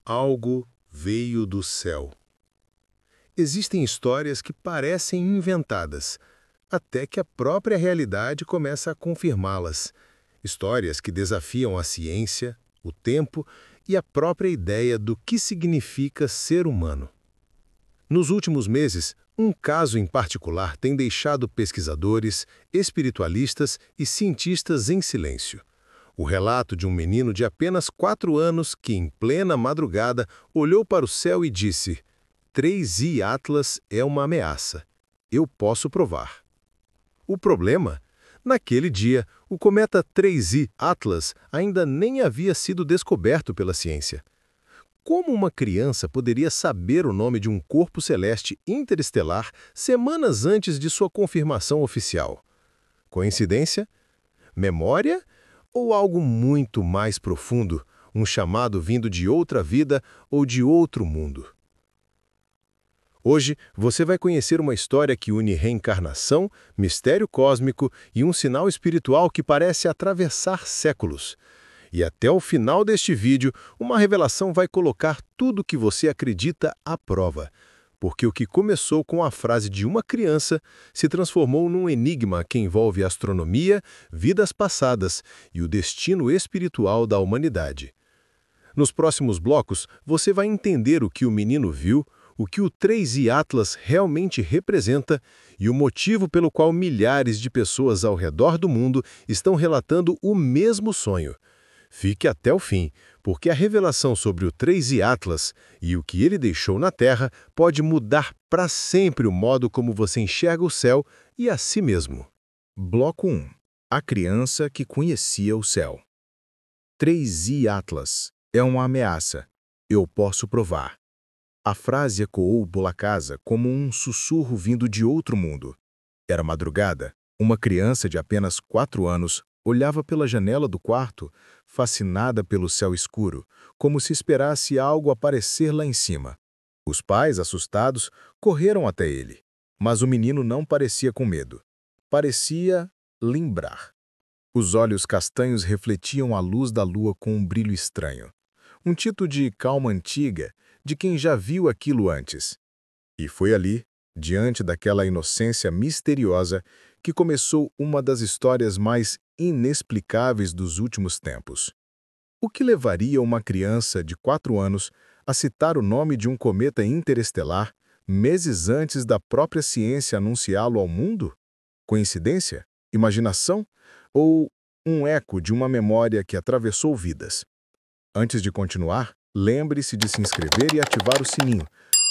Algo veio do céu. Existem histórias que parecem inventadas, até que a própria realidade começa a confirmá-las. Histórias que desafiam a ciência, o tempo e a própria ideia do que significa ser humano. Nos últimos meses, um caso em particular tem deixado pesquisadores, espiritualistas e cientistas em silêncio. O relato de um menino de apenas 4 anos que, em plena madrugada, olhou para o céu e disse: 3I Atlas é uma ameaça. Eu posso provar. O problema? Naquele dia, o cometa 3I Atlas ainda nem havia sido descoberto pela ciência. Como uma criança poderia saber o nome de um corpo celeste interestelar semanas antes de sua confirmação oficial? Coincidência? Memória? Ou algo muito mais profundo, um chamado vindo de outra vida ou de outro mundo? Hoje, você vai conhecer uma história que une reencarnação, mistério cósmico e um sinal espiritual que parece atravessar séculos. E até o final deste vídeo, uma revelação vai colocar tudo o que você acredita à prova. Porque o que começou com a frase de uma criança se transformou num enigma que envolve astronomia, vidas passadas e o destino espiritual da humanidade. Nos próximos blocos, você vai entender o que o menino viu, o que o 3I Atlas realmente representa e o motivo pelo qual milhares de pessoas ao redor do mundo estão relatando o mesmo sonho. Fique até o fim, porque a revelação sobre o 3I Atlas e o que ele deixou na Terra pode mudar para sempre o modo como você enxerga o céu e a si mesmo. Bloco 1. A criança que conhecia o céu. 3I Atlas é uma ameaça. Eu posso provar. A frase ecoou pela casa como um sussurro vindo de outro mundo. Era madrugada. Uma criança de apenas 4 anos olhava pela janela do quarto, fascinada pelo céu escuro, como se esperasse algo aparecer lá em cima. Os pais, assustados, correram até ele. Mas o menino não parecia com medo. Parecia lembrar. Os olhos castanhos refletiam a luz da lua com um brilho estranho. Um tipo de calma antiga, de quem já viu aquilo antes. E foi ali, diante daquela inocência misteriosa, que começou uma das histórias mais inexplicáveis dos últimos tempos. O que levaria uma criança de 4 anos a citar o nome de um cometa interestelar meses antes da própria ciência anunciá-lo ao mundo? Coincidência? Imaginação? Ou um eco de uma memória que atravessou vidas? Antes de continuar, lembre-se de se inscrever e ativar o sininho,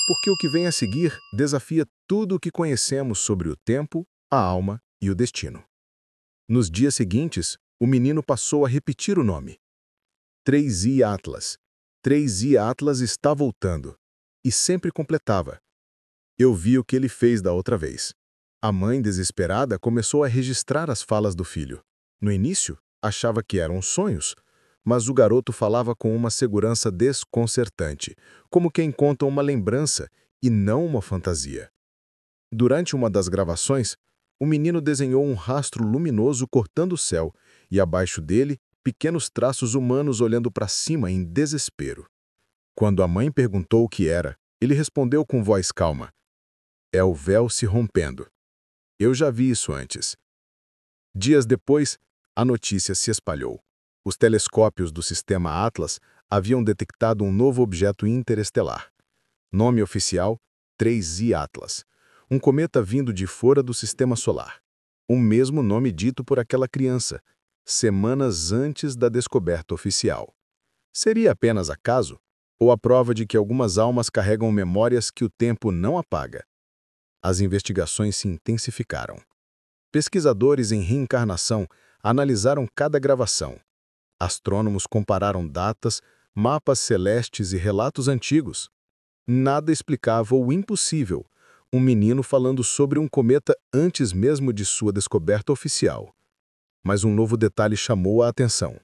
porque o que vem a seguir desafia tudo o que conhecemos sobre o tempo, a alma e o destino. Nos dias seguintes, o menino passou a repetir o nome. 3I Atlas. 3I Atlas está voltando. E sempre completava. Eu vi o que ele fez da outra vez. A mãe, desesperada, começou a registrar as falas do filho. No início, achava que eram sonhos, mas o garoto falava com uma segurança desconcertante, como quem conta uma lembrança e não uma fantasia. Durante uma das gravações, o menino desenhou um rastro luminoso cortando o céu e, abaixo dele, pequenos traços humanos olhando para cima em desespero. Quando a mãe perguntou o que era, ele respondeu com voz calma: é o véu se rompendo. Eu já vi isso antes. Dias depois, a notícia se espalhou. Os telescópios do sistema Atlas haviam detectado um novo objeto interestelar. Nome oficial: 3I Atlas. Um cometa vindo de fora do sistema solar. O mesmo nome dito por aquela criança, semanas antes da descoberta oficial. Seria apenas acaso? Ou a prova de que algumas almas carregam memórias que o tempo não apaga? As investigações se intensificaram. Pesquisadores em reencarnação analisaram cada gravação. Astrônomos compararam datas, mapas celestes e relatos antigos. Nada explicava o impossível: um menino falando sobre um cometa antes mesmo de sua descoberta oficial. Mas um novo detalhe chamou a atenção.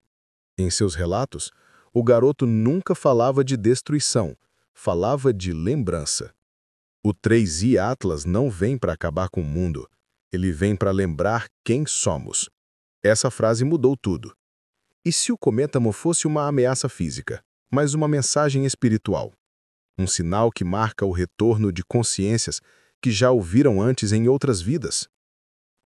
Em seus relatos, o garoto nunca falava de destruição, falava de lembrança. O 3I Atlas não vem para acabar com o mundo, ele vem para lembrar quem somos. Essa frase mudou tudo. E se o cometa fosse uma ameaça física? mas uma mensagem espiritual. Um sinal que marca o retorno de consciências que já ouviram antes em outras vidas.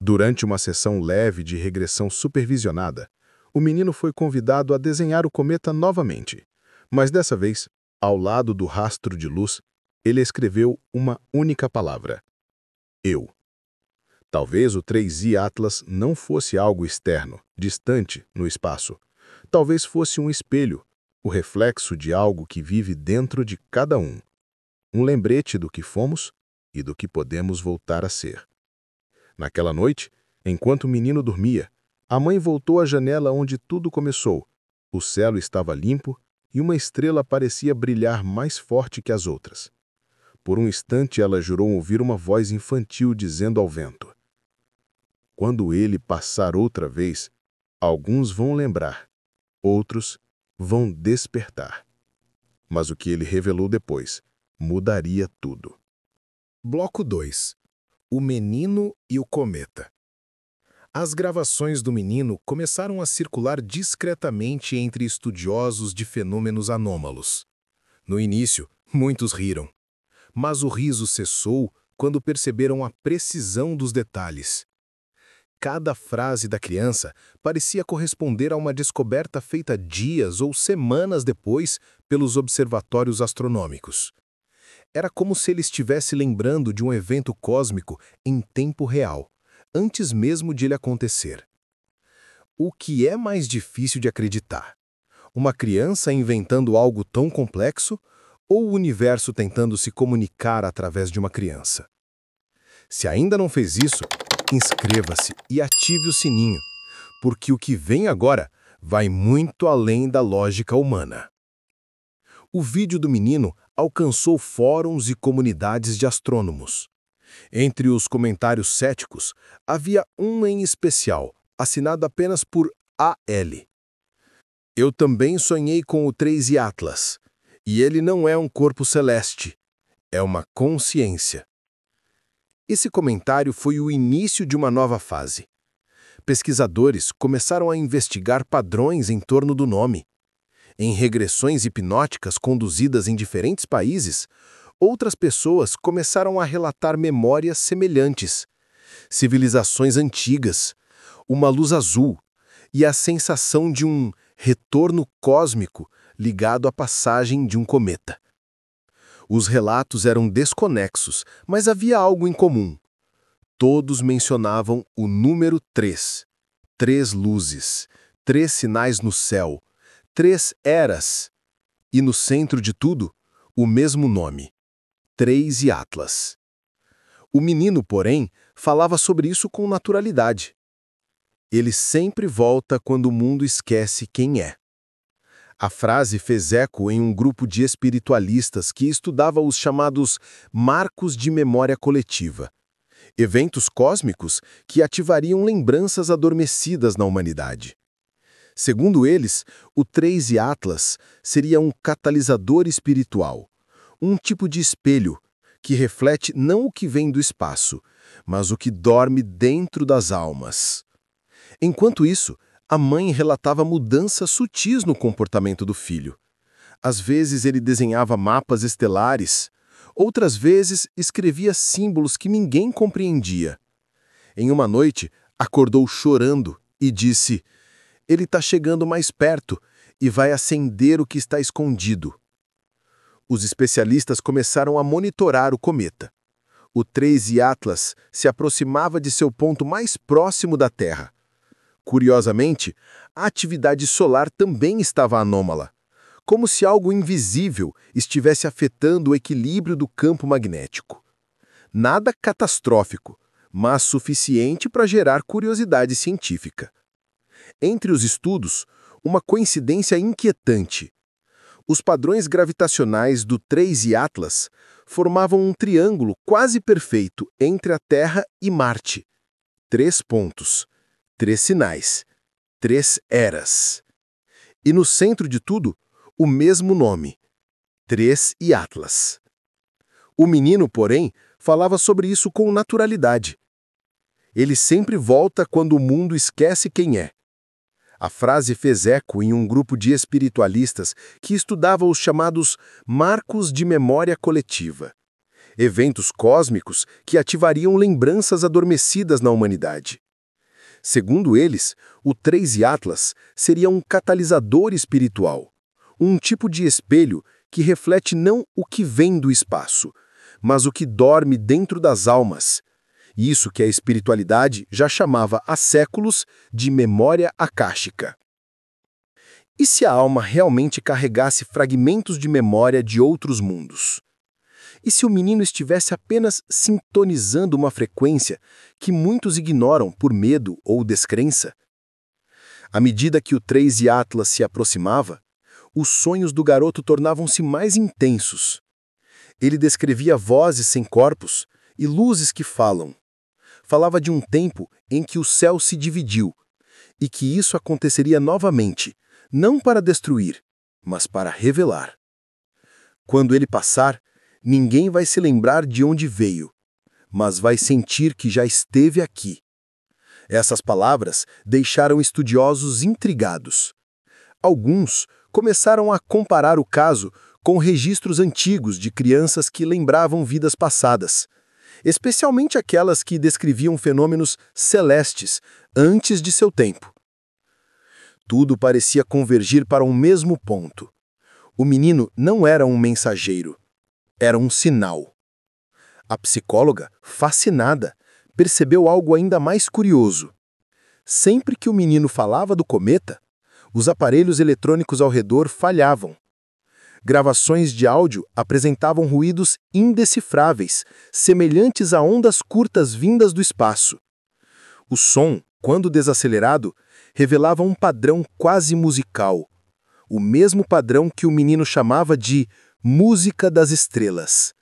Durante uma sessão leve de regressão supervisionada, o menino foi convidado a desenhar o cometa novamente, mas dessa vez, ao lado do rastro de luz, ele escreveu uma única palavra: eu. Talvez o 3i Atlas não fosse algo externo, distante, no espaço. Talvez fosse um espelho, o reflexo de algo que vive dentro de cada um. Um lembrete do que fomos e do que podemos voltar a ser. Naquela noite, enquanto o menino dormia, a mãe voltou à janela onde tudo começou. O céu estava limpo e uma estrela parecia brilhar mais forte que as outras. Por um instante ela jurou ouvir uma voz infantil dizendo ao vento: quando ele passar outra vez, alguns vão lembrar, outros vão despertar. Mas o que ele revelou depois mudaria tudo. Bloco 2. O menino e o cometa. As gravações do menino começaram a circular discretamente entre estudiosos de fenômenos anômalos. No início, muitos riram. Mas o riso cessou quando perceberam a precisão dos detalhes. Cada frase da criança parecia corresponder a uma descoberta feita dias ou semanas depois pelos observatórios astronômicos. Era como se ele estivesse lembrando de um evento cósmico em tempo real, antes mesmo de ele acontecer. O que é mais difícil de acreditar? Uma criança inventando algo tão complexo ou o universo tentando se comunicar através de uma criança? Se ainda não fez isso, inscreva-se e ative o sininho, porque o que vem agora vai muito além da lógica humana. O vídeo do menino alcançou fóruns e comunidades de astrônomos. Entre os comentários céticos, havia um em especial, assinado apenas por AL. Eu também sonhei com o 3i Atlas, e ele não é um corpo celeste, é uma consciência. Esse comentário foi o início de uma nova fase. Pesquisadores começaram a investigar padrões em torno do nome. Em regressões hipnóticas conduzidas em diferentes países, outras pessoas começaram a relatar memórias semelhantes, civilizações antigas, uma luz azul e a sensação de um retorno cósmico ligado à passagem de um cometa. Os relatos eram desconexos, mas havia algo em comum. Todos mencionavam o número 3, 3 luzes, 3 sinais no céu, 3 eras, e no centro de tudo, o mesmo nome, 3i Atlas. O menino, porém, falava sobre isso com naturalidade. Ele sempre volta quando o mundo esquece quem é. A frase fez eco em um grupo de espiritualistas que estudava os chamados marcos de memória coletiva, eventos cósmicos que ativariam lembranças adormecidas na humanidade. Segundo eles, o 3i Atlas seria um catalisador espiritual, um tipo de espelho que reflete não o que vem do espaço, mas o que dorme dentro das almas. Enquanto isso, a mãe relatava mudanças sutis no comportamento do filho. Às vezes ele desenhava mapas estelares, outras vezes escrevia símbolos que ninguém compreendia. Em uma noite, acordou chorando e disse: ele está chegando mais perto e vai acender o que está escondido. Os especialistas começaram a monitorar o cometa. O 3i Atlas se aproximava de seu ponto mais próximo da Terra. Curiosamente, a atividade solar também estava anômala, como se algo invisível estivesse afetando o equilíbrio do campo magnético. Nada catastrófico, mas suficiente para gerar curiosidade científica. Entre os estudos, uma coincidência inquietante. Os padrões gravitacionais do 3i Atlas formavam um triângulo quase perfeito entre a Terra e Marte. 3 pontos, 3 sinais, 3 eras. E no centro de tudo, o mesmo nome, 3i Atlas. O menino, porém, falava sobre isso com naturalidade. Ele sempre volta quando o mundo esquece quem é. A frase fez eco em um grupo de espiritualistas que estudava os chamados marcos de memória coletiva, eventos cósmicos que ativariam lembranças adormecidas na humanidade. Segundo eles, o 3 Atlas seria um catalisador espiritual, um tipo de espelho que reflete não o que vem do espaço, mas o que dorme dentro das almas. Isso que a espiritualidade já chamava há séculos de memória akáshica. E se a alma realmente carregasse fragmentos de memória de outros mundos? E se o menino estivesse apenas sintonizando uma frequência que muitos ignoram por medo ou descrença? À medida que o 3 Atlas se aproximava, os sonhos do garoto tornavam-se mais intensos. Ele descrevia vozes sem corpos e luzes que falam. Falava de um tempo em que o céu se dividiu e que isso aconteceria novamente, não para destruir, mas para revelar. Quando ele passar, ninguém vai se lembrar de onde veio, mas vai sentir que já esteve aqui. Essas palavras deixaram estudiosos intrigados. Alguns começaram a comparar o caso com registros antigos de crianças que lembravam vidas passadas, especialmente aquelas que descreviam fenômenos celestes antes de seu tempo. Tudo parecia convergir para um mesmo ponto. O menino não era um mensageiro, era um sinal. A psicóloga, fascinada, percebeu algo ainda mais curioso. Sempre que o menino falava do cometa, os aparelhos eletrônicos ao redor falhavam. Gravações de áudio apresentavam ruídos indecifráveis, semelhantes a ondas curtas vindas do espaço. O som, quando desacelerado, revelava um padrão quase musical, o mesmo padrão que o menino chamava de música das estrelas.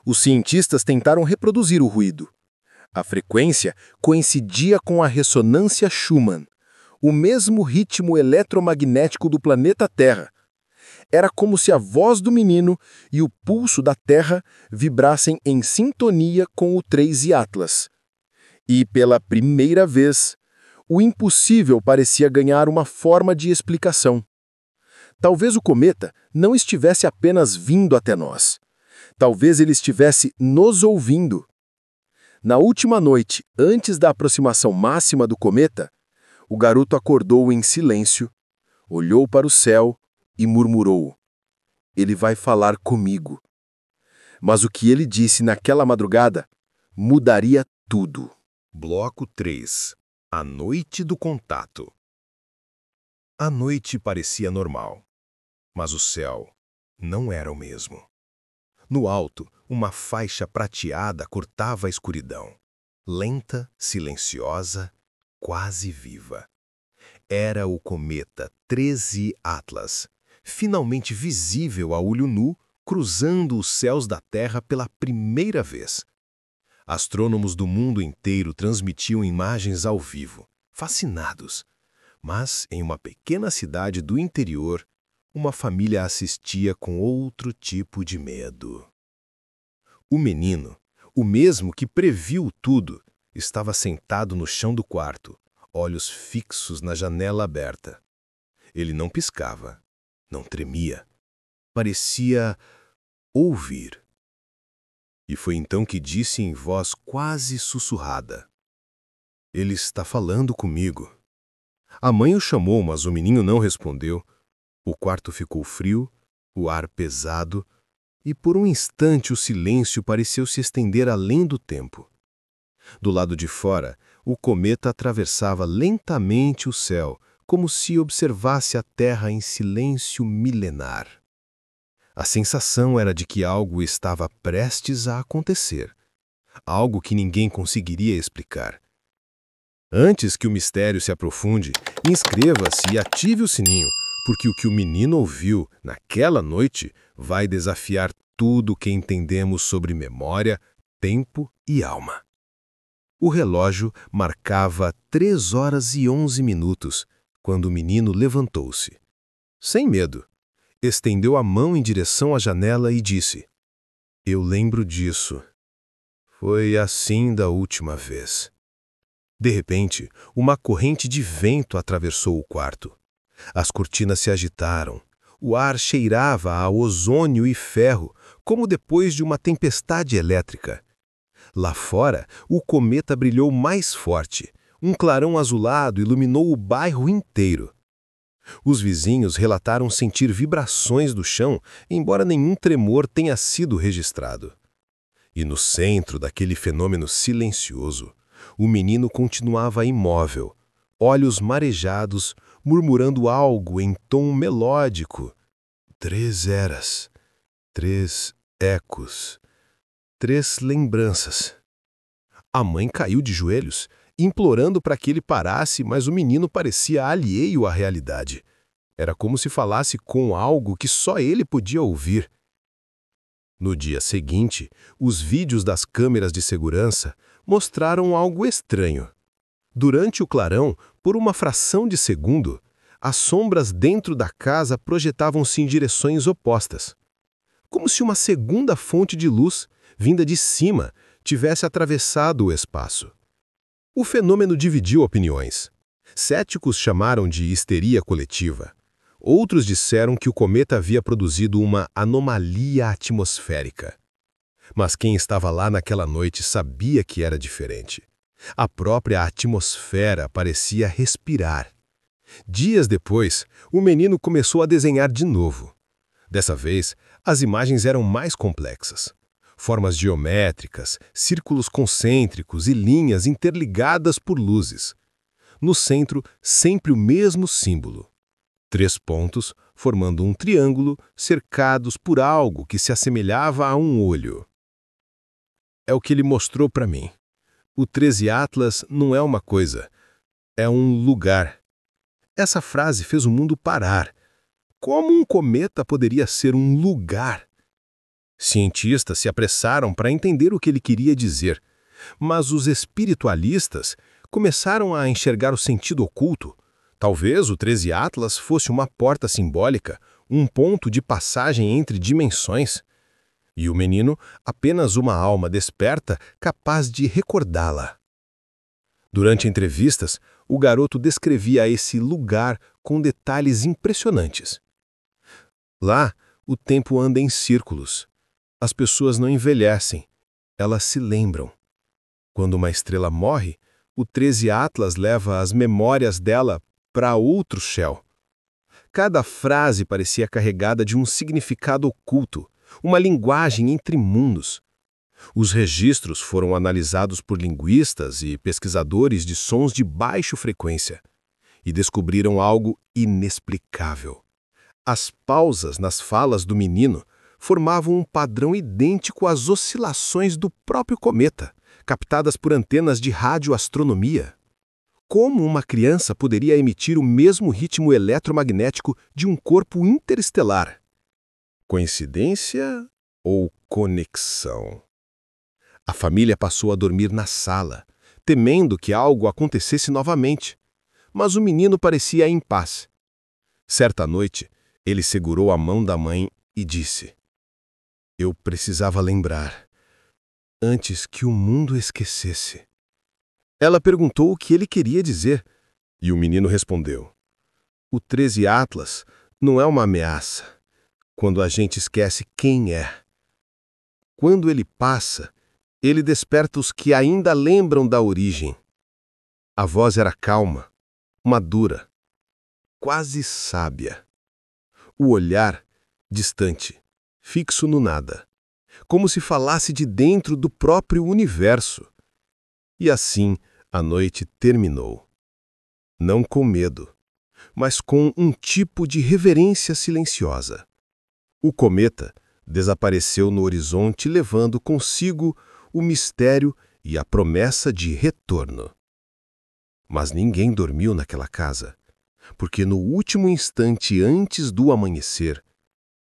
Os cientistas tentaram reproduzir o ruído. A frequência coincidia com a ressonância Schumann, o mesmo ritmo eletromagnético do planeta Terra. Era como se a voz do menino e o pulso da Terra vibrassem em sintonia com o 3 Atlas. E, pela primeira vez, o impossível parecia ganhar uma forma de explicação. Talvez o cometa não estivesse apenas vindo até nós. Talvez ele estivesse nos ouvindo. Na última noite, antes da aproximação máxima do cometa, o garoto acordou em silêncio, olhou para o céu e murmurou: "Ele vai falar comigo." Mas o que ele disse naquela madrugada mudaria tudo. Bloco 3. A noite do contato. A noite parecia normal, mas o céu não era o mesmo. No alto, uma faixa prateada cortava a escuridão, lenta, silenciosa, quase viva. Era o cometa 3 Atlas, finalmente visível a olho nu, cruzando os céus da Terra pela primeira vez. Astrônomos do mundo inteiro transmitiam imagens ao vivo, fascinados. Mas, em uma pequena cidade do interior, uma família assistia com outro tipo de medo. O menino, o mesmo que previu tudo, estava sentado no chão do quarto, olhos fixos na janela aberta. Ele não piscava, não tremia. Parecia ouvir. E foi então que disse em voz quase sussurrada: "Ele está falando comigo." A mãe o chamou, mas o menino não respondeu. O quarto ficou frio, o ar pesado, e por um instante o silêncio pareceu se estender além do tempo. Do lado de fora, o cometa atravessava lentamente o céu, como se observasse a Terra em silêncio milenar. A sensação era de que algo estava prestes a acontecer, algo que ninguém conseguiria explicar. Antes que o mistério se aprofunde, inscreva-se e ative o sininho, porque o que o menino ouviu naquela noite vai desafiar tudo o que entendemos sobre memória, tempo e alma. O relógio marcava 3h11 quando o menino levantou-se. Sem medo, estendeu a mão em direção à janela e disse: "Eu lembro disso. Foi assim da última vez." De repente, uma corrente de vento atravessou o quarto. As cortinas se agitaram. O ar cheirava a ozônio e ferro, como depois de uma tempestade elétrica. Lá fora, o cometa brilhou mais forte. Um clarão azulado iluminou o bairro inteiro. Os vizinhos relataram sentir vibrações do chão, embora nenhum tremor tenha sido registrado. E no centro daquele fenômeno silencioso, o menino continuava imóvel, olhos marejados, murmurando algo em tom melódico. 3 eras, 3 ecos, 3 lembranças. A mãe caiu de joelhos, implorando para que ele parasse, mas o menino parecia alheio à realidade. Era como se falasse com algo que só ele podia ouvir. No dia seguinte, os vídeos das câmeras de segurança mostraram algo estranho. Durante o clarão, por uma fração de segundo, as sombras dentro da casa projetavam-se em direções opostas. Como se uma segunda fonte de luz, vinda de cima, tivesse atravessado o espaço. O fenômeno dividiu opiniões. Céticos chamaram de histeria coletiva. Outros disseram que o cometa havia produzido uma anomalia atmosférica. Mas quem estava lá naquela noite sabia que era diferente. A própria atmosfera parecia respirar. Dias depois, o menino começou a desenhar de novo. Dessa vez, as imagens eram mais complexas. Formas geométricas, círculos concêntricos e linhas interligadas por luzes. No centro, sempre o mesmo símbolo. 3 pontos, formando um triângulo, cercados por algo que se assemelhava a um olho. É o que ele mostrou para mim. O 13 Atlas não é uma coisa, é um lugar. Essa frase fez o mundo parar. Como um cometa poderia ser um lugar? Cientistas se apressaram para entender o que ele queria dizer, mas os espiritualistas começaram a enxergar o sentido oculto. Talvez o 13 Atlas fosse uma porta simbólica, um ponto de passagem entre dimensões. E o menino, apenas uma alma desperta, capaz de recordá-la. Durante entrevistas, o garoto descrevia esse lugar com detalhes impressionantes. Lá, o tempo anda em círculos. As pessoas não envelhecem, elas se lembram. Quando uma estrela morre, o 13 Atlas leva as memórias dela para outro céu. Cada frase parecia carregada de um significado oculto, uma linguagem entre mundos. Os registros foram analisados por linguistas e pesquisadores de sons de baixa frequência e descobriram algo inexplicável. As pausas nas falas do menino formavam um padrão idêntico às oscilações do próprio cometa, captadas por antenas de radioastronomia. Como uma criança poderia emitir o mesmo ritmo eletromagnético de um corpo interestelar? Coincidência ou conexão? A família passou a dormir na sala, temendo que algo acontecesse novamente, mas o menino parecia em paz. Certa noite, ele segurou a mão da mãe e disse: "Eu precisava lembrar, antes que o mundo esquecesse." Ela perguntou o que ele queria dizer, e o menino respondeu: "O 13 Atlas não é uma ameaça, quando a gente esquece quem é. Quando ele passa, ele desperta os que ainda lembram da origem." A voz era calma, madura, quase sábia. O olhar, distante, fixo no nada, como se falasse de dentro do próprio universo. E assim a noite terminou. Não com medo, mas com um tipo de reverência silenciosa. O cometa desapareceu no horizonte, levando consigo o mistério e a promessa de retorno. Mas ninguém dormiu naquela casa, porque no último instante antes do amanhecer,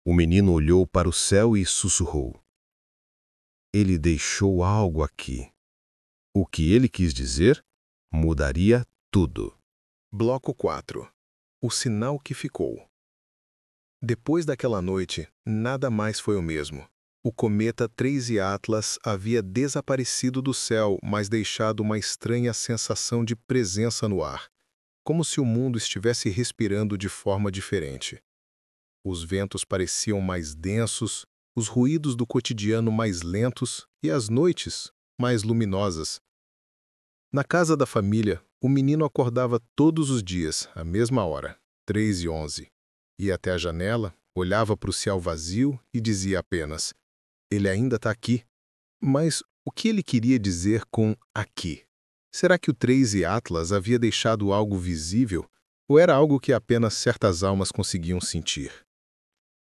o menino olhou para o céu e sussurrou: "Ele deixou algo aqui." O que ele quis dizer mudaria tudo. Bloco 4. O sinal que ficou. Depois daquela noite, nada mais foi o mesmo. O cometa 3I Atlas havia desaparecido do céu, mas deixado uma estranha sensação de presença no ar, como se o mundo estivesse respirando de forma diferente. Os ventos pareciam mais densos, os ruídos do cotidiano mais lentos e as noites mais luminosas. Na casa da família, o menino acordava todos os dias, à mesma hora, 3h11. Ia até a janela, olhava para o céu vazio e dizia apenas: "Ele ainda está aqui." Mas o que ele queria dizer com aqui? Será que o 3I Atlas havia deixado algo visível ou era algo que apenas certas almas conseguiam sentir?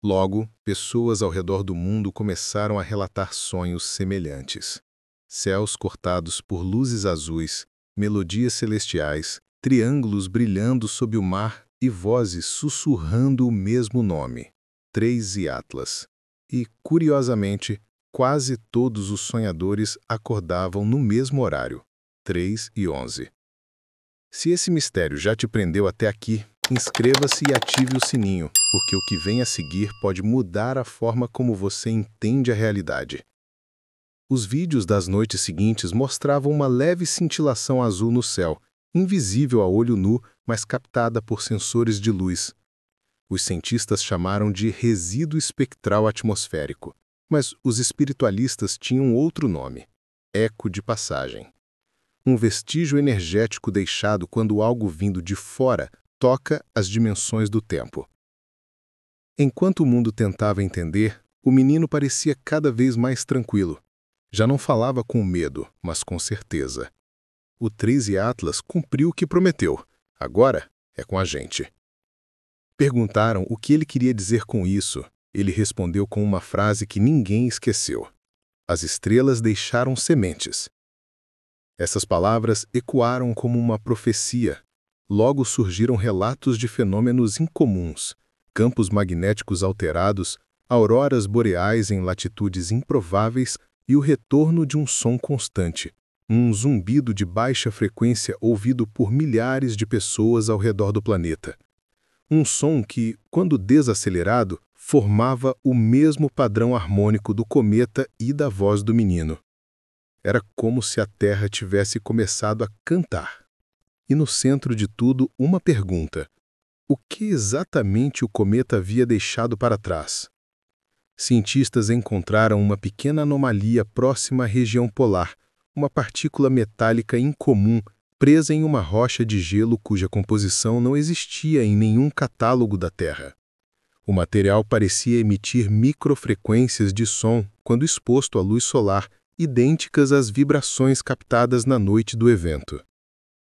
Logo, pessoas ao redor do mundo começaram a relatar sonhos semelhantes. Céus cortados por luzes azuis, melodias celestiais, triângulos brilhando sob o mar e vozes sussurrando o mesmo nome, 3I Atlas. E, curiosamente, quase todos os sonhadores acordavam no mesmo horário, 3h11. Se esse mistério já te prendeu até aqui, inscreva-se e ative o sininho, porque o que vem a seguir pode mudar a forma como você entende a realidade. Os vídeos das noites seguintes mostravam uma leve cintilação azul no céu, invisível a olho nu, mas captada por sensores de luz. Os cientistas chamaram de resíduo espectral atmosférico, mas os espiritualistas tinham outro nome: eco de passagem. Um vestígio energético deixado quando algo vindo de fora toca as dimensões do tempo. Enquanto o mundo tentava entender, o menino parecia cada vez mais tranquilo. Já não falava com medo, mas com certeza. O 3I Atlas cumpriu o que prometeu. Agora é com a gente. Perguntaram o que ele queria dizer com isso. Ele respondeu com uma frase que ninguém esqueceu: "As estrelas deixaram sementes." Essas palavras ecoaram como uma profecia. Logo surgiram relatos de fenômenos incomuns, campos magnéticos alterados, auroras boreais em latitudes improváveis e o retorno de um som constante, um zumbido de baixa frequência ouvido por milhares de pessoas ao redor do planeta. Um som que, quando desacelerado, formava o mesmo padrão harmônico do cometa e da voz do menino. Era como se a Terra tivesse começado a cantar. E no centro de tudo, uma pergunta: o que exatamente o cometa havia deixado para trás? Cientistas encontraram uma pequena anomalia próxima à região polar, uma partícula metálica incomum presa em uma rocha de gelo cuja composição não existia em nenhum catálogo da Terra. O material parecia emitir microfrequências de som quando exposto à luz solar, idênticas às vibrações captadas na noite do evento.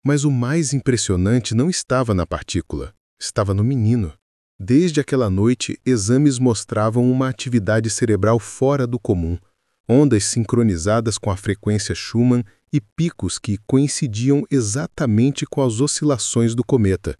Mas o mais impressionante não estava na partícula, estava no menino. Desde aquela noite, exames mostravam uma atividade cerebral fora do comum, ondas sincronizadas com a frequência Schumann e picos que coincidiam exatamente com as oscilações do cometa.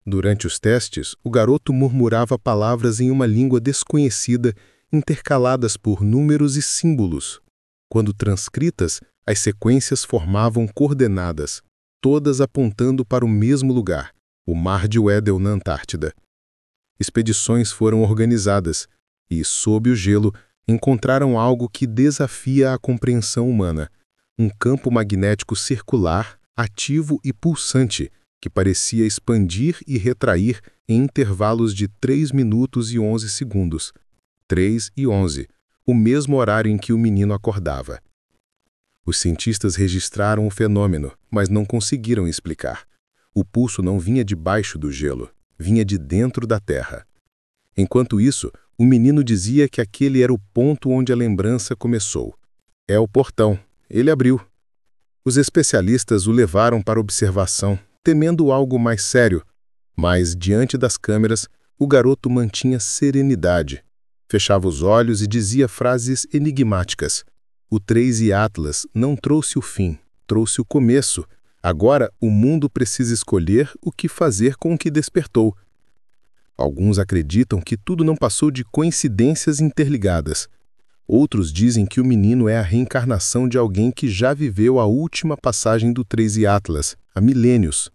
Durante os testes, o garoto murmurava palavras em uma língua desconhecida, intercaladas por números e símbolos. Quando transcritas, as sequências formavam coordenadas, todas apontando para o mesmo lugar, o Mar de Weddell, na Antártida. Expedições foram organizadas e, sob o gelo, encontraram algo que desafia a compreensão humana: um campo magnético circular, ativo e pulsante, que parecia expandir e retrair em intervalos de 3 minutos e 11 segundos. 3h11, o mesmo horário em que o menino acordava. Os cientistas registraram o fenômeno, mas não conseguiram explicar. O pulso não vinha de baixo do gelo, vinha de dentro da Terra. Enquanto isso, o menino dizia que aquele era o ponto onde a lembrança começou. É o portão. Ele abriu. Os especialistas o levaram para observação, temendo algo mais sério. Mas, diante das câmeras, o garoto mantinha serenidade. Fechava os olhos e dizia frases enigmáticas. O 3I Atlas não trouxe o fim, trouxe o começo. Agora, o mundo precisa escolher o que fazer com o que despertou. Alguns acreditam que tudo não passou de coincidências interligadas. Outros dizem que o menino é a reencarnação de alguém que já viveu a última passagem do 3I Atlas, há milênios.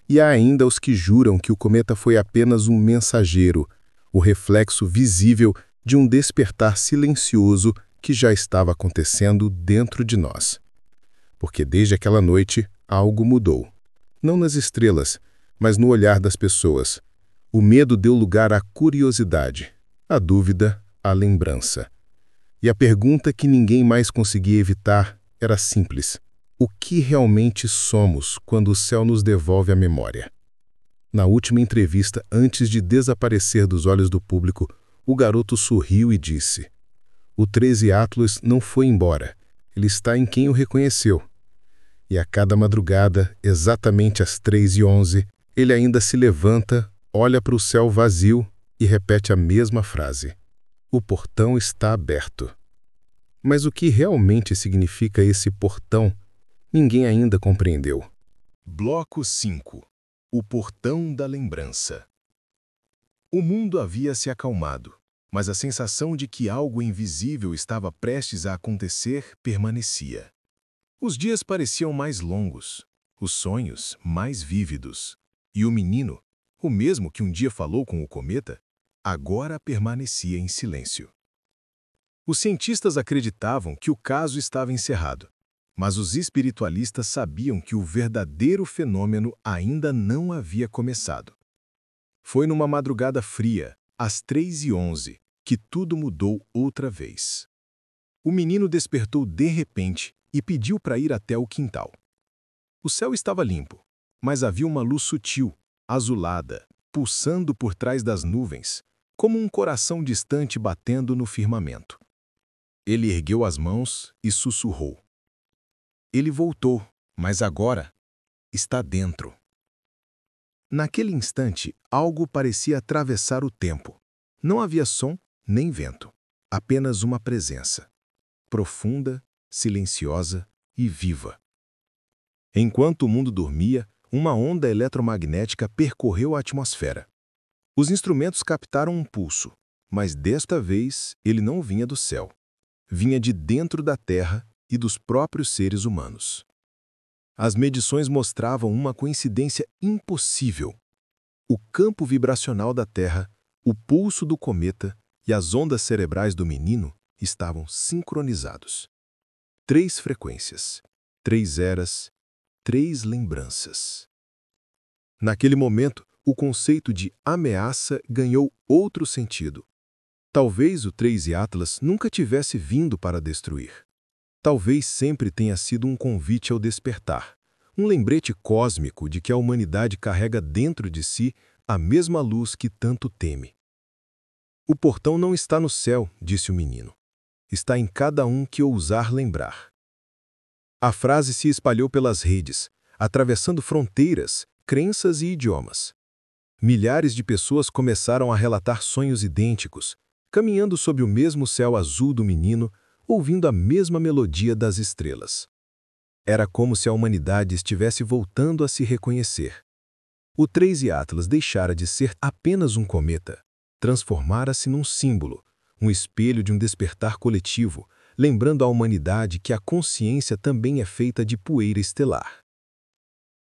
E há ainda os que juram que o cometa foi apenas um mensageiro, o reflexo visível de um despertar silencioso que já estava acontecendo dentro de nós. Porque desde aquela noite, algo mudou. Não nas estrelas, mas no olhar das pessoas. O medo deu lugar à curiosidade, a dúvida, à lembrança. E a pergunta que ninguém mais conseguia evitar era simples: o que realmente somos quando o céu nos devolve a memória? Na última entrevista, antes de desaparecer dos olhos do público, o garoto sorriu e disse: "O 13 Atlas não foi embora. Ele está em quem o reconheceu." E a cada madrugada, exatamente às 3h11, ele ainda se levanta, olha para o céu vazio e repete a mesma frase: "O portão está aberto." Mas o que realmente significa esse portão, ninguém ainda compreendeu. Bloco 5. O portão da lembrança. O mundo havia se acalmado, mas a sensação de que algo invisível estava prestes a acontecer permanecia. Os dias pareciam mais longos, os sonhos mais vívidos, e o menino, o mesmo que um dia falou com o cometa, agora permanecia em silêncio. Os cientistas acreditavam que o caso estava encerrado, mas os espiritualistas sabiam que o verdadeiro fenômeno ainda não havia começado. Foi numa madrugada fria, às 3h11, que tudo mudou outra vez. O menino despertou de repente e pediu para ir até o quintal. O céu estava limpo, mas havia uma luz sutil, azulada, pulsando por trás das nuvens, como um coração distante batendo no firmamento. Ele ergueu as mãos e sussurrou. Ele voltou, mas agora está dentro. Naquele instante, algo parecia atravessar o tempo. Não havia som nem vento, apenas uma presença, profunda, silenciosa e viva. Enquanto o mundo dormia, uma onda eletromagnética percorreu a atmosfera. Os instrumentos captaram um pulso, mas desta vez ele não vinha do céu. Vinha de dentro da Terra e dos próprios seres humanos. As medições mostravam uma coincidência impossível. O campo vibracional da Terra, o pulso do cometa e as ondas cerebrais do menino estavam sincronizados. 3 frequências, 3 eras, 3 lembranças. Naquele momento, o conceito de ameaça ganhou outro sentido. Talvez o 13 Atlas nunca tivesse vindo para destruir. Talvez sempre tenha sido um convite ao despertar, um lembrete cósmico de que a humanidade carrega dentro de si a mesma luz que tanto teme. O portão não está no céu, disse o menino. Está em cada um que ousar lembrar. A frase se espalhou pelas redes, atravessando fronteiras, crenças e idiomas. Milhares de pessoas começaram a relatar sonhos idênticos, caminhando sob o mesmo céu azul do menino, ouvindo a mesma melodia das estrelas. Era como se a humanidade estivesse voltando a se reconhecer. O 13 Atlas deixara de ser apenas um cometa, transformara-se num símbolo, um espelho de um despertar coletivo, lembrando à humanidade que a consciência também é feita de poeira estelar.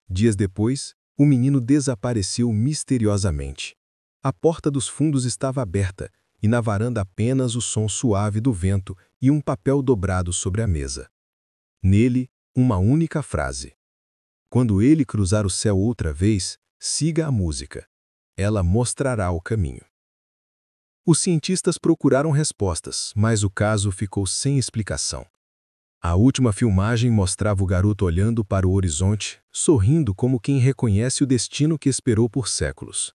Dias depois, o menino desapareceu misteriosamente. A porta dos fundos estava aberta, e na varanda apenas o som suave do vento e um papel dobrado sobre a mesa. Nele, uma única frase. Quando ele cruzar o céu outra vez, siga a música. Ela mostrará o caminho. Os cientistas procuraram respostas, mas o caso ficou sem explicação. A última filmagem mostrava o garoto olhando para o horizonte, sorrindo como quem reconhece o destino que esperou por séculos.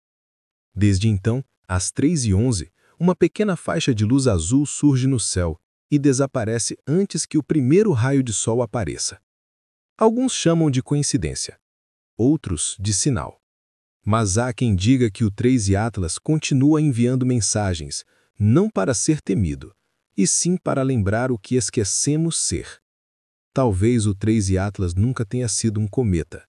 Desde então, às 3h11, uma pequena faixa de luz azul surge no céu e desaparece antes que o primeiro raio de sol apareça. Alguns chamam de coincidência, outros de sinal. Mas há quem diga que o 13 Atlas continua enviando mensagens, não para ser temido, e sim para lembrar o que esquecemos ser. Talvez o 13 Atlas nunca tenha sido um cometa.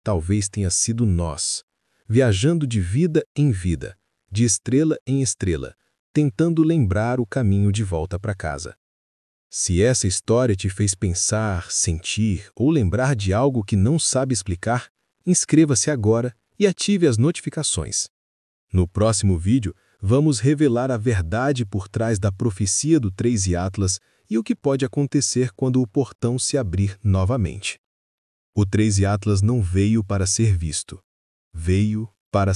Talvez tenha sido nós, viajando de vida em vida, de estrela em estrela, tentando lembrar o caminho de volta para casa. Se essa história te fez pensar, sentir ou lembrar de algo que não sabe explicar, inscreva-se agora e ative as notificações. No próximo vídeo, Vamos revelar a verdade por trás da profecia do 13 Atlas e o que pode acontecer quando o portão se abrir novamente. O 13 Atlas não veio para ser visto. Veio para